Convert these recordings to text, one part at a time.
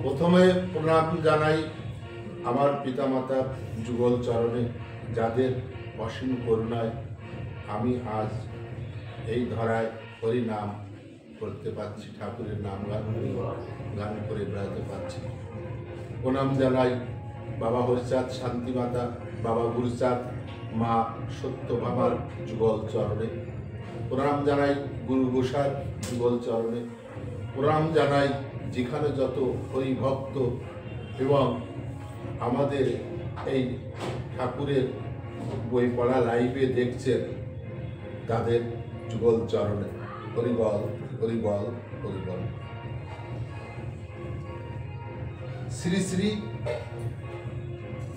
প্রথমে প্রণাম জানাই আমার পিতামাতার যুগল চরণে, যাদের অসীম করুণায় আমি আজ এই ধরায় হরি নাম করতে পারছি, ঠাকুরের নাম গান করে বেড়াতে পারছি। প্রণাম জানাই বাবা হরিচাঁদ শান্তিমাতা, বাবা গুরুচাঁদ, মা সত্যভামার যুগল চরণে। প্রণাম জানাই গুরু গোসার যুগল চরণে। প্রণাম জানাই যেখানে যত হরিভক্ত এবং আমাদের এই ঠাকুরের বই পড়া লাইভে দেখছেন, তাদের যুগল চরণে। হরিবল হরিবল হরিবল। শ্রী শ্রী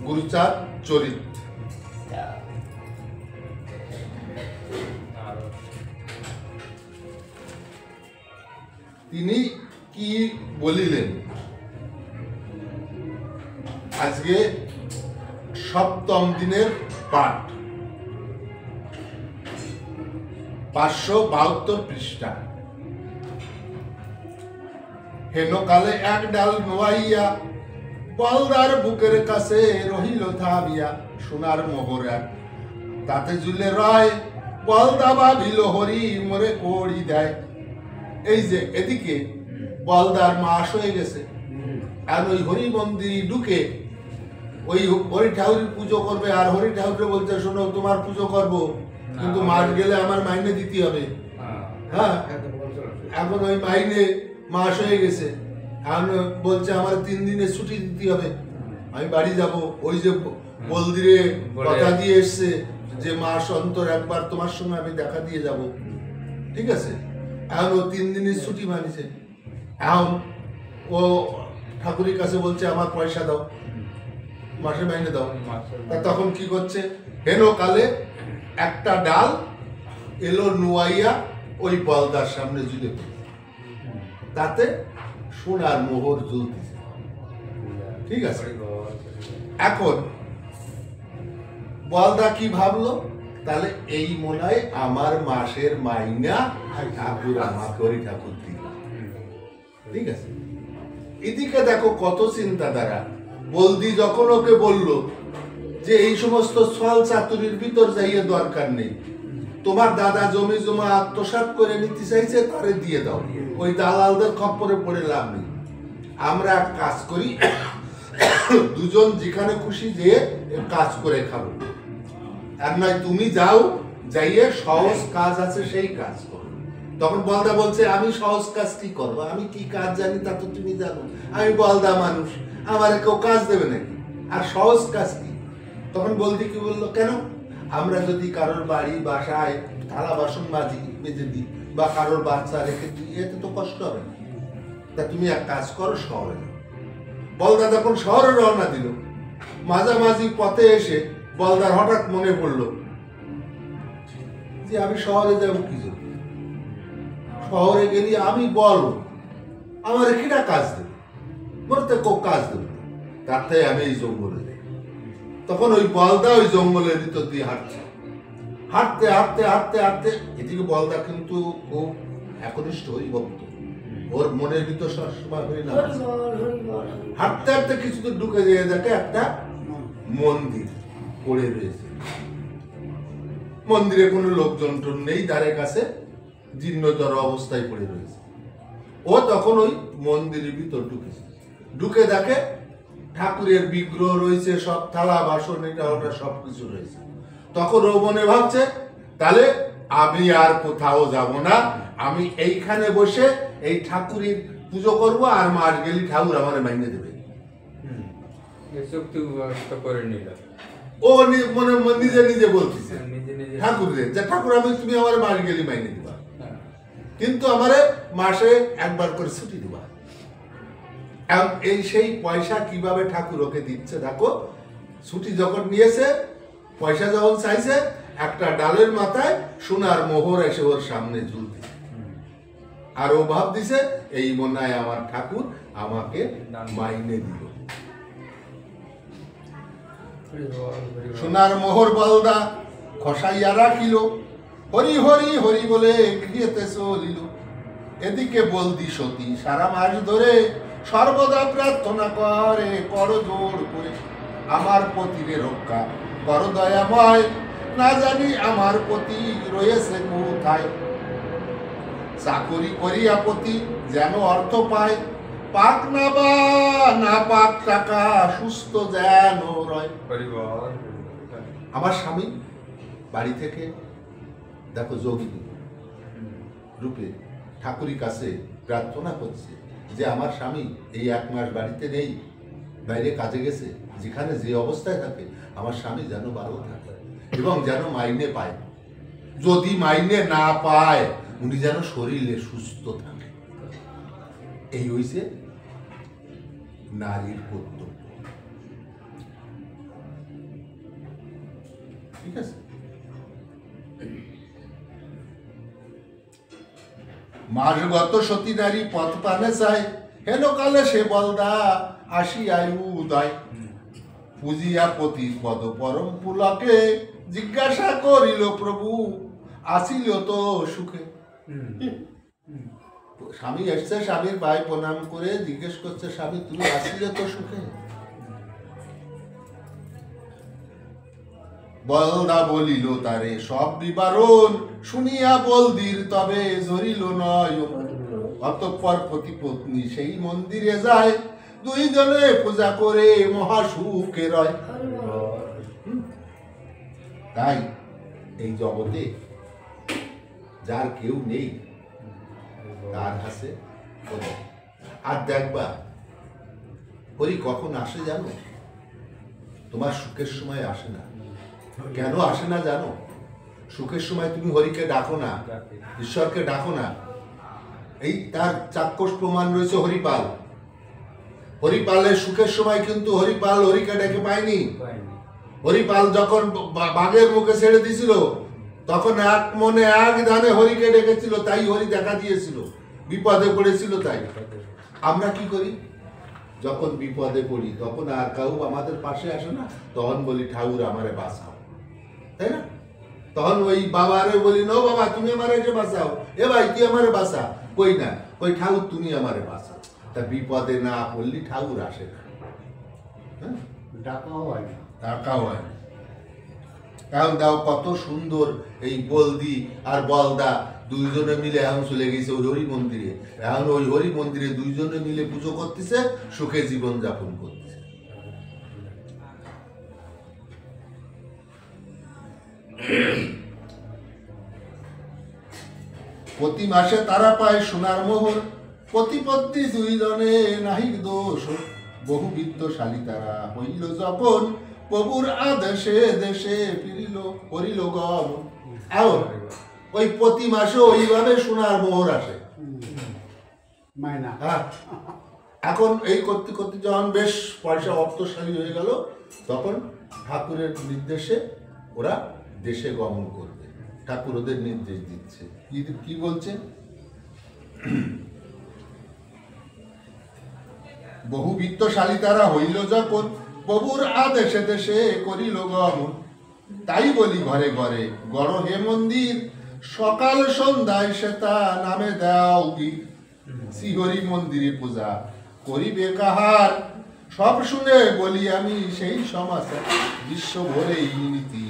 গুরুচাঁদ চরিত। তিনি কি বলিলেন? আজকে সপ্তম দিনের পাঠ, 572 পৃষ্ঠা। হেনকালে এক ডাল নোয়াইয়া বলদার বুকের কাছে রহিল থামিয়া, সোনার মোহর এক তাতে ঝুলে রয়, বলদা ভাবিল হরি মরে কড়ি দেয়। এই যে এদিকে বলদার মাস হয়ে গেছে, আর ওই হরি মন্দির ঢুকে ওই হরি ঠাকুরের পুজো করবে, আর হরি ঠাকুরে বলছে শোনো তোমার পুজো করবো, কিন্তু মাস গেলে আমার মাইনে দিতে হবে। হ্যাঁ, এখন ওই মাইনে মাস হয়ে গেছে, এখন বলছে আমার 3 দিনের ছুটি দিতে হবে, আমি বাড়ি যাব। ওই যে বলদিরে কথা দিয়ে এসছে যে মাস অন্তর একবার তোমার সঙ্গে আমি দেখা দিয়ে যাব, ঠিক আছে? এখন ও 3 দিনের ছুটি মানিছে। এখন ও ঠাকুরের কাছে বলছে আমার পয়সা দাও, মাসে মাইনে দাও। তখন কি করছে? হেন কালে একটা ডাল এলো নোয়াইয়া ওই বলদার সামনে ঝুলে, তাতে সোনার মোহর ঝুলতেছে, ঠিক আছে? এখন বলদা কি ভাবলো? তাহলে এই মনে হয় আমার মাসের মাইনা ঠাকুর আমাকে হরি ঠাকুর দিল, ঠিক আছে? এদিকে দেখো কত চিন্তাধারা। বলদি যখন ওকে বললো যে এই সমস্ত ছল চাতুরির ভিতর যাইয়ে দরকার নেই, তোমার দাদা জমি জমা আত্মসাৎ করে নিতে চাইছে, তারে দিয়ে দাও, ওই দালালদের খপ্পরে পড়ে লাভ নেই। আমরা কাজ করি, দুজন যেখানে খুশি যেয়ে কাজ করে খাবো, আর নয় তুমি যাও, যাইয়ে সহজ কাজ আছে সেই কাজ করো। তখন বলদা বলছে আমি সহজ কাজ কি করবো, আমি কি কাজ জানি তা তো তুমি জানো, আমি বলদা মানুষ, আমার কেউ কাজ দেবে নাকি, আর সহজ কাজ কি? তখন বলদি কি বললো, কেন আমরা যদি কারোর বাড়ি বাসায় থালা বাসন মেজে দিই বা কারোর বাচ্চা রেখে দিই, এতে তো কষ্ট হবে না, তা তুমি এক কাজ করো, শহরে যাও। বলদা যখন শহরে রওনা দিল, মাঝামাঝি পথে এসে বলদার হঠাৎ মনে পড়লো যে আমি শহরে যাবো কি জন্য? শহরে গেলে আমি বল আমার কিনা কাজ দেবে, বলতে কেউ কাজ দেবে, তার থেকে আমি এই জঙ্গলে যাই। তখন ওই বলদা ওই জঙ্গলের ভিতর দিয়ে হাঁটছে, হাঁটতে হাঁটতে হাঁটতে হাঁটতে এদিকে বলদা কিন্তু খুব একনিষ্ঠ হরিভক্ত, ওর মনের ভিতর সবসময় হরি নাম। হাঁটতে হাঁটতে কিছু দূর ঢুকে যেয়ে দেখে একটা মন্দির পড়ে রয়েছে। মন্দিরে কোনো লোকজন নেই, ধারে কাছে জীর্ণতর অবস্থায় পড়ে রয়েছে। ও তখন ওই মন্দিরের ভিতর ঢুকেছে, ঢুকে দেখে ঠাকুরের বিগ্রহ রয়েছে, সব থালা বাসন এটা ওটা সবকিছু রয়েছে। তখন ও মনে ভাবছে তাহলে আমি আর কোথাও যাব না, আমি এইখানে বসে এই ঠাকুরের পুজো করব, আর মাস গেলি ঠাকুর আমার মাইনে দেবে। ও মনে নিজে নিজে বলতেছে ঠাকুরের যে ঠাকুর আমি তুমি আমার মাস গেলি মাইনে দিবা, কিন্তু আমারে মাসে একবার করে ছুটি দিবা। এই সেই পয়সা কিভাবে ঠাকুর ওকে দিচ্ছে দেখো। ছুটি যখন নিয়েছে, পয়সা যখন চাইছে, একটা ডালের মাথায় সোনার মোহর এসে ওর সামনে ঝুলতেছে, আর ও ভাব দিছে এই মনে হয় আমার ঠাকুর আমাকে মাইনে দিল। সোনার মোহর বলদা খসাইয়া রাখিল, হরি হরি হরি বলে গৃহেতে চলিল। এদিকে বলদি সতী সারা মাস ধরে সর্বদা প্রার্থনা করে, কর জোর করে আমার পতিরে রক্ষা কর দয়াময়, না জানি আমার পতি রয়েছে কোথায়। চাকরি করিয়া পতি যেন অর্থ পায়, পাক না বা না পাক টাকা সুস্থ যেন রয়। আমার স্বামী বাড়ি থেকে দেখো যোগিনী রূপে ঠাকুরের কাছে প্রার্থনা করছে যে আমার স্বামী এই 1 মাস বাড়িতে নেই, বাইরে কাজে গেছে, যেখানে যে অবস্থায় থাকে আমার স্বামী যেন ভালো থাকে এবং যেন মাইনে পায়। যদি মাইনে না পায় উনি যেন শরীরে সুস্থ থাকে। এই হইছে নারীর কর্তব্য। ঠিক আছে, মাসগত সতী নারী পথ পানে চায়, হেন কালে সে বলদা আসি আয়ু উদয়। পুজিয়া পতি পদ পরম পুলকে জিজ্ঞাসা করিল প্রভু আসিল তো সুখে। স্বামী এসছে, স্বামীর ভাই প্রণাম করে জিজ্ঞেস করছে, স্বামী তুমি আসিলে তো সুখে? বলদা বলিল তারে সব বিবরণ, শুনিয়া বলদির তবে ঝরিল নয়ন। অতঃপর পতি পত্নী সেই মন্দিরে যায়, দুইজনে পূজা করে মহা সুখে রয়। তাই এই জগতে যার কেউ নেই তার হাসে হরি। আর দেখবা হরি কখন আসে জানো? তোমার সুখের সময় আসে না। কেন আসে না জানো? সুখের সময় তুমি হরিকে ডাকো না, ঈশ্বরকে ডাকো না। এই তার চাক্ষুষ প্রমাণ রয়েছে হরিপাল। হরিপালের সুখের সময় কিন্তু হরিপাল হরিকে ডেকে পায়নি। হরিপাল যখন বাঘের মুখে ছেড়ে দিয়েছিল তখন এক মনে এক ধানে হরিকে ডেকেছিল, তাই হরি দেখা দিয়েছিল। বিপদে পড়েছিল তাই। আমরা কি করি? যখন বিপদে পড়ি তখন আর কেউ আমাদের পাশে আসে না, তখন বলি ঠাকুর আমারে বাঁচাও, তাই না? তখন ওই বাবারে বলি, নো বাবা তুমি আমারে যে বাঁচাও, এ ভাই তুই আমারে বাঁচা, কই না, কই ঠাকুর তুমি আমারে বাঁচাও। তা বিপদে না পড়লি ঠাকুর আসে না, ডাকাও হয় না, ডাকাও হয় না। এখন দাও কত সুন্দর এই বলদি আর বলদা দুইজনে মিলে এখন চলে গেছে ওই হরি মন্দিরে। এখন ওই হরি মন্দিরে দুইজনে মিলে পুজো করতেছে, সুখে জীবন যাপন করতেছে। প্রতি মাসে তারা পায় সোনার মোহর, প্রতিপত্তি দুইজনে নাহিক দোষ। বহু বিত্তশালী তারা হইল যখন, প্রভুর আদেশে দেশে ফিরিল করিল গমন। এখন ওই প্রতি মাসে ওইভাবে সোনার মোহর আসে। হ্যাঁ, এখন এই করতে করতে যখন বেশ পয়সা অর্থশালী হয়ে গেল তখন ঠাকুরের নির্দেশে ওরা দেশে গমন করবে। ঠাকুর ওদের নির্দেশ দিচ্ছে। কি বলছে? বহু বিত্তশালী তারা হইল যখন, প্রভুর আদেশে দেশে করিল গমন। তাই বলি ঘরে ঘরে গড় হে মন্দির, সকাল সন্ধ্যায় সেতা নামে দাও গীত। শ্রীহরি মন্দিরে পূজা করিবে কাহার, সব শুনে বলি আমি সেই সমাচার। বিশ্ব ভরে এই নীতি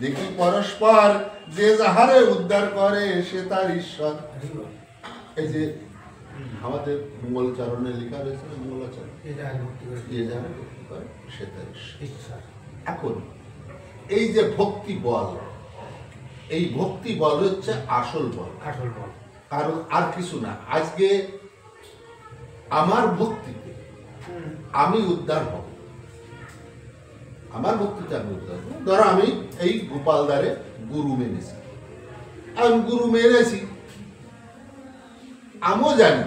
দেখি পরস্পর, যে যাহারে উদ্ধার করে সে তার ঈশ্বর। এই যে আমাদের মঙ্গলচরণে লেখা রয়েছে না, মঙ্গলাচরণ, সে তার ঈশ্বর। এখন এই যে ভক্তি বল, এই ভক্তি বল হচ্ছে আসল বল, আসল বল, কারণ আর কিছু না। আজকে আমার ভক্তিতে আমি উদ্ধার হব, আমার ভক্তিতে আমি উদ্ধার হব। ধরো আমি এই গোপালদারে গুরু মেনেছি, আমি গুরু মেনেছি, আমিও জানি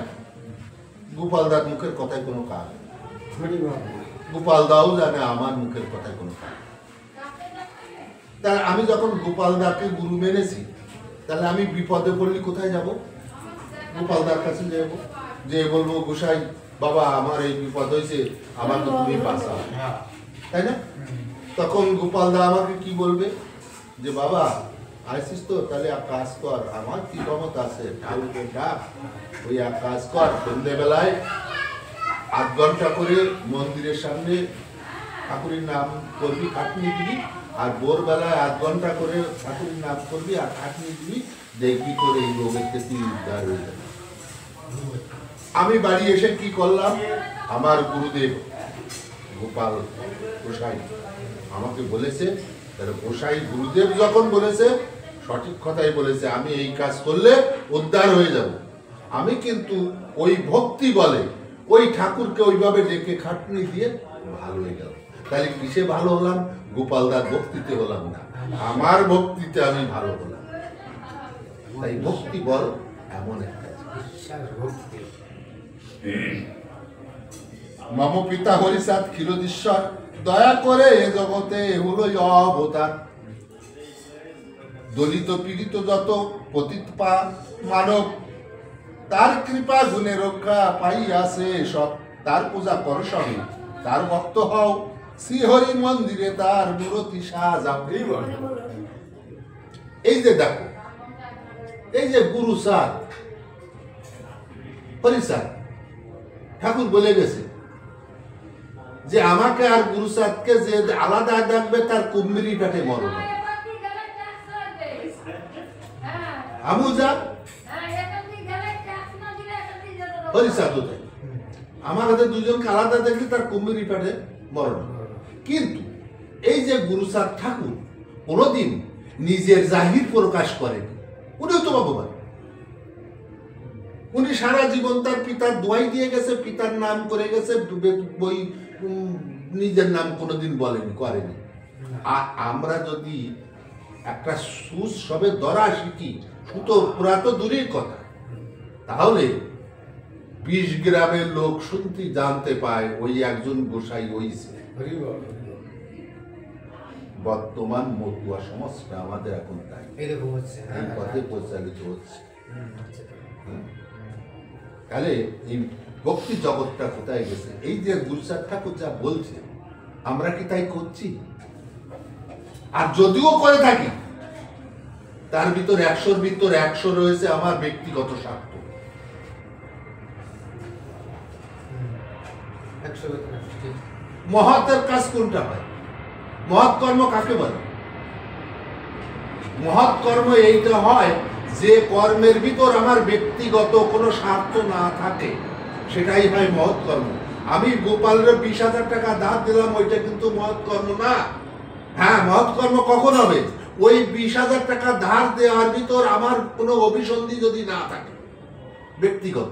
গোপালদার মুখের কথায় কোনো কাজ, গোপালদাও জানে আমার মুখের কথায় কোনো কাজ। তাহলে আমি যখন গোপালদাকে গুরু মেনেছি, তাহলে আমি বিপদে পড়লে কোথায় যাব? গোপালদার কাছে যাব, যে বলবো গোসাই বাবা আমার এই বিপদ হয়েছে, আমাকে তুমি বাঁচাও, তাই না? তখন গোপাল দা আমাকে কি বলবে যে বাবা আসিস তো, তাহলে এক কাজ কর, আমার কি ক্ষমতা আছে, ঠাকুরকে ডাক, ওই এক কাজ কর, সন্ধ্যেবেলায় 8 ঘন্টা করে মন্দিরের সামনে ঠাকুরের নাম করবি, খাটনি দিবি, আর ভোরবেলায় 8 ঘন্টা করে ঠাকুরের নাম করবি আর খাটনি দিবি, দেখবি করে এই রোগের থেকে উদ্ধার হয়ে যাবে। আমি বাড়ি এসে কি করলাম, আমার গুরুদেব গোপাল গোসাই আমাকে বলেছে, গোসাই গুরুদেব যখন বলেছে সঠিক কথাই বলেছে, আমি এই কাজ করলে উদ্ধার হয়ে যাব। আমি কিন্তু ওই ভক্তি বলে ওই ঠাকুরকে ওইভাবে ডেকে খাটনি দিয়ে ভালো হয়ে গেল। তাহলে কিসে ভালো হলাম? গোপালদার ভক্তিতে হলাম না, আমার ভক্তিতে আমি ভালো হলাম। তাই ভক্তি বল এমন একটা মম পিতা হরিচাঁদ ক্ষীরোদীশ্বর, দয়া করে এ জগতে হলো অবতার। দলিত পীড়িত যত পতিত পা মানব, তার কৃপা গুণে রক্ষা পাইয়াছে সব। তার পূজা করো সবে, তার ভক্ত হও, শ্রীহরি মন্দিরে তার মূর্তি সাজাও। এই যে দেখো, এই যে গুরু স্যার হরিচাঁদ ঠাকুর বলে গেছে যে আমাকে আর গুরু স্যারকে যে আলাদা দেখবে তার কুম্মিরি পেটে মরণ। আমু যা হরিচাঁদ আমার হাতে দুজনকে আলাদা দেখলে তার কুম্মিরি পেটে মরণ। কিন্তু এই যে গুরুচাঁদ ঠাকুর কোনদিন নিজের জাহির প্রকাশ করেন, উনিও তো ভগবান। উনি সারা জীবন তার পিতার দোয়াই দিয়ে গেছে, পিতার নাম করে গেছে, বই নিজের নাম কোনোদিন বলেনি, করেনি। আর আমরা যদি একটা সুস সবে ধরা শিখি, সুতো পুরা তো দূরের কথা, তাহলে 20 গ্রামের লোক শুনতে জানতে পায় ওই একজন গোসাই হইছে। বর্তমান মতুয়া সমাজটা আমাদের এখন তাই এই পথে পরিচালিত হচ্ছে। তাহলে এই ভক্তি জগৎটা কোথায় গেছে? এই যে গুরুচাঁদ ঠাকুর যা বলছে আমরা কি তাই করছি? আর যদিও করে থাকি, তার ভিতর 100-র ভিতর 100 রয়েছে আমার ব্যক্তিগত স্বার্থ। মহতের কাজ কোনটা হয়? মহৎ কর্ম কাকে বলে? মহৎ কর্ম এইটা হয় যে কর্মের ভিতর আমার ব্যক্তিগত কোনো স্বার্থ না থাকে, সেটাই হয় মহৎ কর্ম। আমি গোপালের 20,000 টাকা দান দিলাম, ওইটা কিন্তু মহৎ কর্ম না। হ্যাঁ, মহৎ কর্ম কখন হবে? ওই 20,000 টাকা ধার দেওয়ার ভিতর আমার কোনো অভিসন্ধি যদি না থাকে, ব্যক্তিগত,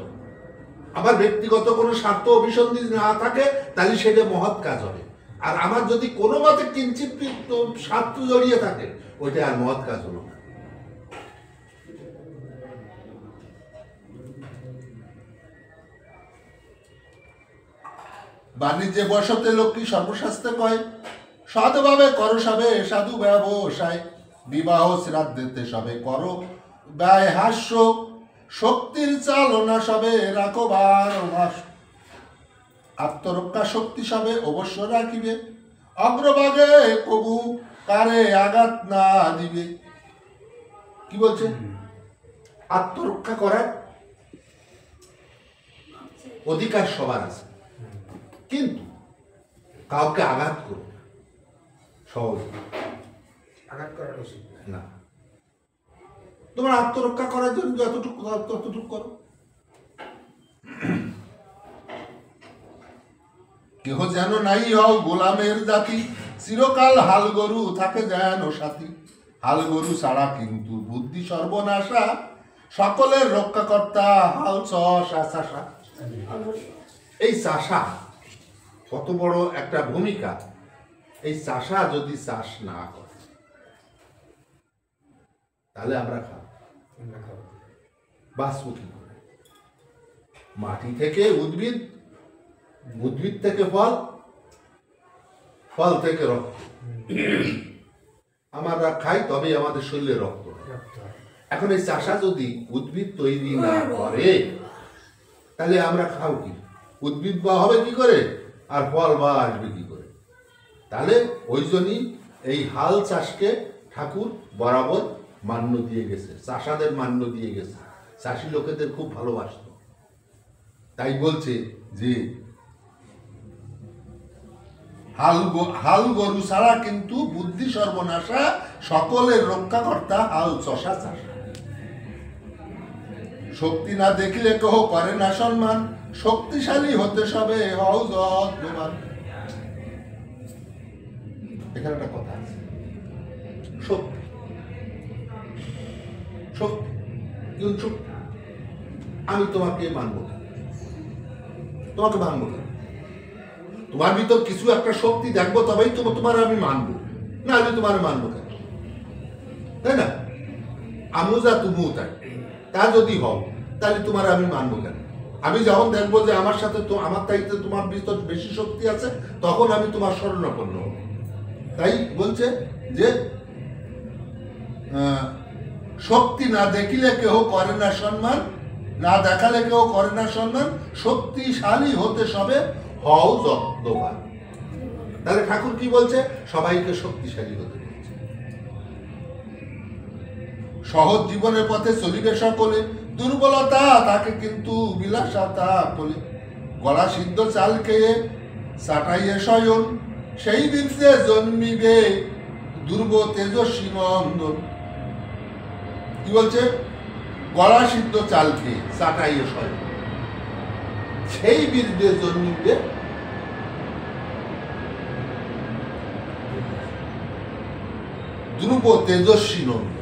আমার ব্যক্তিগত কোনো স্বার্থ অভিসন্ধি না থাকে, তাহলে সেটা মহৎ কাজ হবে। আর আমার যদি কোনো মতে কিঞ্চিত স্বার্থ জড়িয়ে থাকে, ওইটা আর মহৎ কাজ হলো না। বাণিজ্যে বসতে লক্ষ্মী সর্বশাস্ত্রে কয়, সদভাবে করো সবে সাধু ব্যবসায়, বিবাহ শ্রাদ্ধেতে সবে করো ব্যয় হাস্য, শক্তির চালনা সবে রাখো 12 মাস, আত্মরক্ষা শক্তি সবে অবশ্য রাখিবে, অগ্রভাগে কবু কারে আঘাত না দিবে। কি বলছে? আত্মরক্ষা করার অধিকার সবার আছে, কিন্তু কাউকে আঘাত করো সহজ আঘাত করার উচিত না। তোমার আত্মরক্ষা করার জন্য যতটুকু ততটুকু করো। কেহ যেন নাই হও গোলামের জাতি, চিরকাল হাল গরু থাকে যেন সাথী, হাল গরু ছাড়া কিন্তু বুদ্ধি সর্বনাশা, সকলের রক্ষাকর্তা হাল চাষা। এই চাষা কত বড় একটা ভূমিকা। এই চাষা যদি চাষ না করে, তাহলে আমরা খাবো বাঁচবো কি করে? মাটি থেকে উদ্ভিদ, উদ্ভিদ থেকে ফল, ফল থেকে রক্ত। আমরা খাই, তবে আমাদের শরীরে রক্ত। এখন এই চাষা যদি উদ্ভিদ তৈরি না করে, তাহলে আমরা খাও কি? উদ্ভিদ বা হবে কি করে, আর ফল বা আসবে কি করে? তাহলে ওই জন্যই এই হাল চাষকে ঠাকুর বরাবর মান্য দিয়ে গেছে, চাষাদের মান্য দিয়ে গেছে, চাষি লোকেদের খুব ভালোবাসত। তাই বলছে যে হাল গরু ছাড়া কিন্তু বুদ্ধি সর্বনাশা, সকলের রক্ষাকর্তা হাল চষা চাষা। শক্তি না দেখিলে কেহ করে না সম্মান, শক্তিশালী হতে সবে হও যত্নবান। এখানে একটা কথা আছে, শক্তি শক্তি শক্তি। আমি তোমাকে মানব না, তোমাকে মানব না। তোমার ভিতর কিছু একটা শক্তি দেখবো, তবেই তোমার আমি মানবো, না আমি তোমার মানবো কেন? তাই না? আমিও যা তুমিও তাই। তা যদি হও তাহলে তোমার আমি মানবো কেন? আমি যখন দেখবো যে আমার সাথে তো আমার চাইতে তোমার ভিতর বেশি শক্তি আছে, তখন আমি তোমার শরণাপন্ন হব। তাই বলছে যে শক্তি না দেখিলে কেহ করে না সম্মান, না দেখালে কেউ করে না সম্মান, শক্তিশালী হতে সবে হও যত্নবান। তাহলে ঠাকুর কি বলছে? সবাইকে শক্তিশালী হতে বলছে। সহজ জীবনের পথে চলিবে সকলে, দুর্বলতা তাকে কিন্তু বিলাসতা বলে। গলা সিদ্ধ চাল খেয়ে চাটাইয়ে শয়ন, সেই বীর্যে জন্মিবে দুর্ব তেজস্বী নন্দন। কি বলছে? গলা সিদ্ধ চাল খেয়ে চাটাইয়ে শয়ন, সেই বীর্যে জন্মিবে ধ্রুব তেজস্বী নন্দন।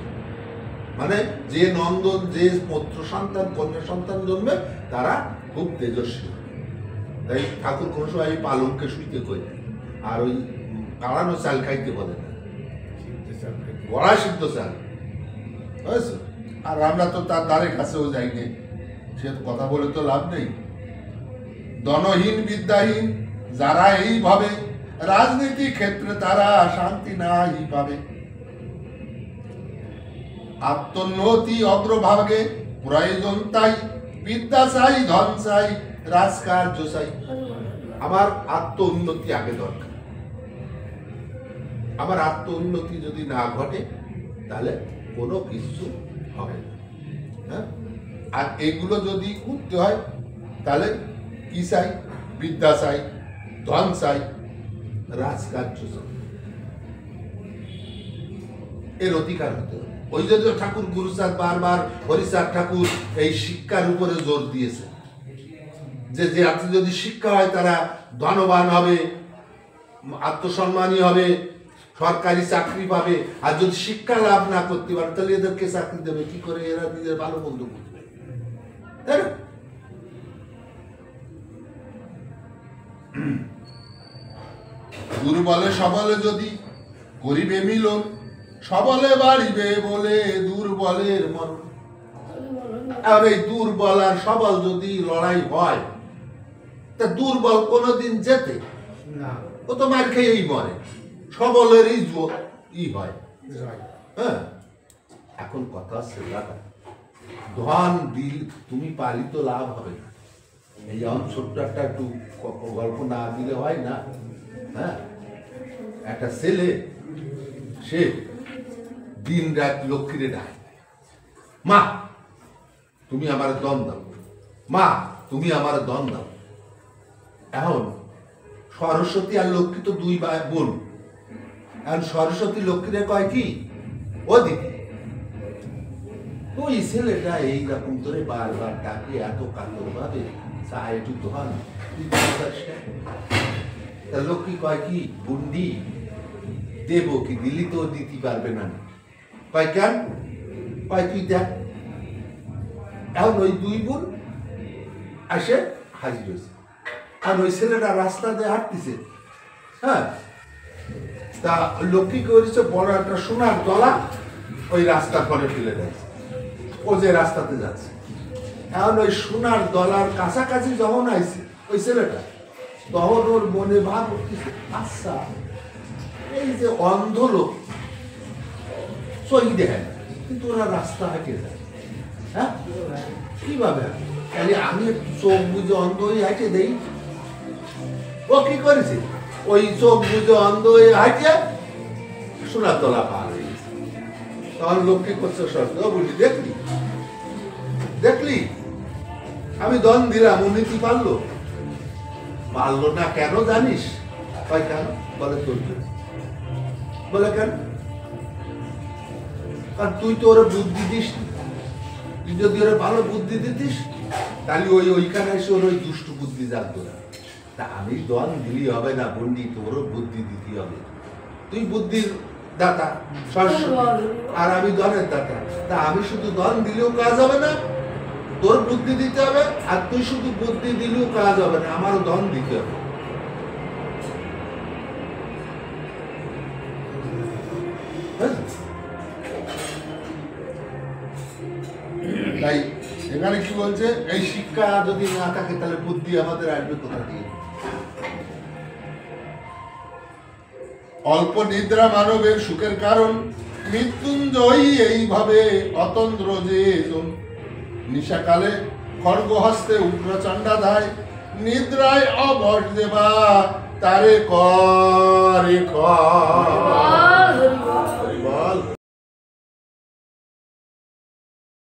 মানে যে নন্দন, যে পুত্র সন্তান কন্যা সন্তান জন্মে তারা খুব তেজস্বী। তাই ঠাকুর কোন সময় পালককে শুইতে কই, আর ওই কাড়ানো চাল খাইতে বলে না, গড়া সিদ্ধ চাল। বুঝেছো? আর আমরা তো তার দ্বারে কাছেও যাইনি, সে কথা বলে তো লাভ নেই। ধনহীন বিদ্যাহীন যারা এইভাবে, রাজনীতি ক্ষেত্রে তারা শান্তি নাই পাবে। আত্মোন্নতি অগ্রভাগে প্রয়োজন, তাই বিদ্যা চাই, ধন চাই, রাজকার্য চাই। আমার আত্ম উন্নতি আগে দরকার। আমার আত্ম উন্নতি যদি না ঘটে তাহলে কোনো কিছু হবে না। হ্যাঁ, আর এগুলো যদি করতে হয় তাহলে কি চাই? বিদ্যা চাই, ধন চাই, রাজকার্য চাই। এর অধিকার হতে হবে। ওই জন্য ঠাকুর গুরুচাঁদ বারবার হরিচাঁদ ঠাকুর এই শিক্ষার উপরে জোর দিয়েছে, যে যদি শিক্ষা হয় তারা ধনবান হবে, আত্মসম্মানী হবে, সরকারি চাকরি পাবে। আর যদি শিক্ষা লাভ না করতে পারে তাহলে এদেরকে চাকরি দেবে কি করে? এরা নিজের ভালো মন্দ বুঝবে, তাই না? দুর্বলে সবলে যদি করিবে মিলন, সবলে বাড়িবে বলে দুর্বলের মরণ। আর এই দুর্বল আর সবল যদি লড়াই হয়, তা দুর্বল কোনদিন যেতে না, ও তো মার খেয়েই মরে। সবলের ই হয়। হ্যাঁ, এখন কথা হচ্ছে দাদা, ধন দিল তুমি পালি তো লাভ হবে না। এই যেমন ছোট্ট একটা একটু গল্প না দিলে হয় না। হ্যাঁ, একটা ছেলে সে দিন রাত লক্ষ্মীরে ডাকে, মা তুমি আমার দন দাও, মা তুমি আমার দন দাও। এখন সরস্বতী আর লক্ষ্মী তো দুই বোন। এখন সরস্বতী লক্ষ্মীরে কয় কি, ও দিদি ওই ছেলেটা এইরকম করে বারবার ডাকে এত কাতর ভাবে, চায় একটু ধন। লক্ষ্মী কয় কি, বুন্ডি দেব কি, দিলি তো দিতে পারবে না। কয় কেন? কয় তুই দেখ। এখন ওই দুই বোন আসে হাজির হয়েছে, আর ওই ছেলেটা রাস্তা দিয়ে হাঁটতেছে। হ্যাঁ, তা লক্ষ্মী করেছে বড় একটা সোনার দলা ওই রাস্তার পরে ফেলে দিয়েছে, ও যে রাস্তাতে যাচ্ছে। এখন ওই সোনার দলার কাছাকাছি যখন আইছে ওই ছেলেটা, তখন ওর মনে ভাব উঠতেছে, আচ্ছা এই যে অন্ধ লোক সই দেখে না, কিন্তু ওরা রাস্তা হেঁটে যায়। হ্যাঁ, কিভাবে? তাহলে আমি চোখ বুঝে অন্ধ হয়ে হেঁটে দেই। ও কি করেছে, ওই চোখ বুঝে অন্ধ হয়ে হাঁটিয়ে সোনার তলা পার হয়ে গেছে। তখন লক্ষ্মী করছে শর্ত, বুঝলি দেখলি দেখলি আমি দন দিলাম, উন্নতি পারলো পারলো না কেন জানিস? হয় কেন? বলে তোর জন্য। বলে কেন? কারণ তুই তো ওরা বুদ্ধি দিস, তুই যদি ওরা ভালো বুদ্ধি দিতিস তাহলে ওইখানে এসে ওর ওই দুষ্ট বুদ্ধি জানতো না। তা আমি দন দিলি হবে না বন্ডি, তোরও বুদ্ধি দিতে হবে। তুই বুদ্ধির দাতা আর আমি দনের দাতা, তা আমি শুধু দন দিলেও কাজ হবে না, তোর বুদ্ধি দিতে হবে। আর তুই শুধু বুদ্ধি দিলেও কাজ হবে না, আমারও দন দিতে হবে। তাই এখানে কি বলছে, এই শিক্ষা যদি না থাকে তাহলে বুদ্ধি আমাদের আসবে কোথা দিয়ে? অল্প নিদ্রা মানবের সুখের কারণ, মৃত্যুঞ্জয়ী এইভাবে অতন্দ্র যে নিশাকালে খড়গ হস্তে উগ্রচণ্ডা ধায়, নিদ্রায় অবশ দেবা তারে করে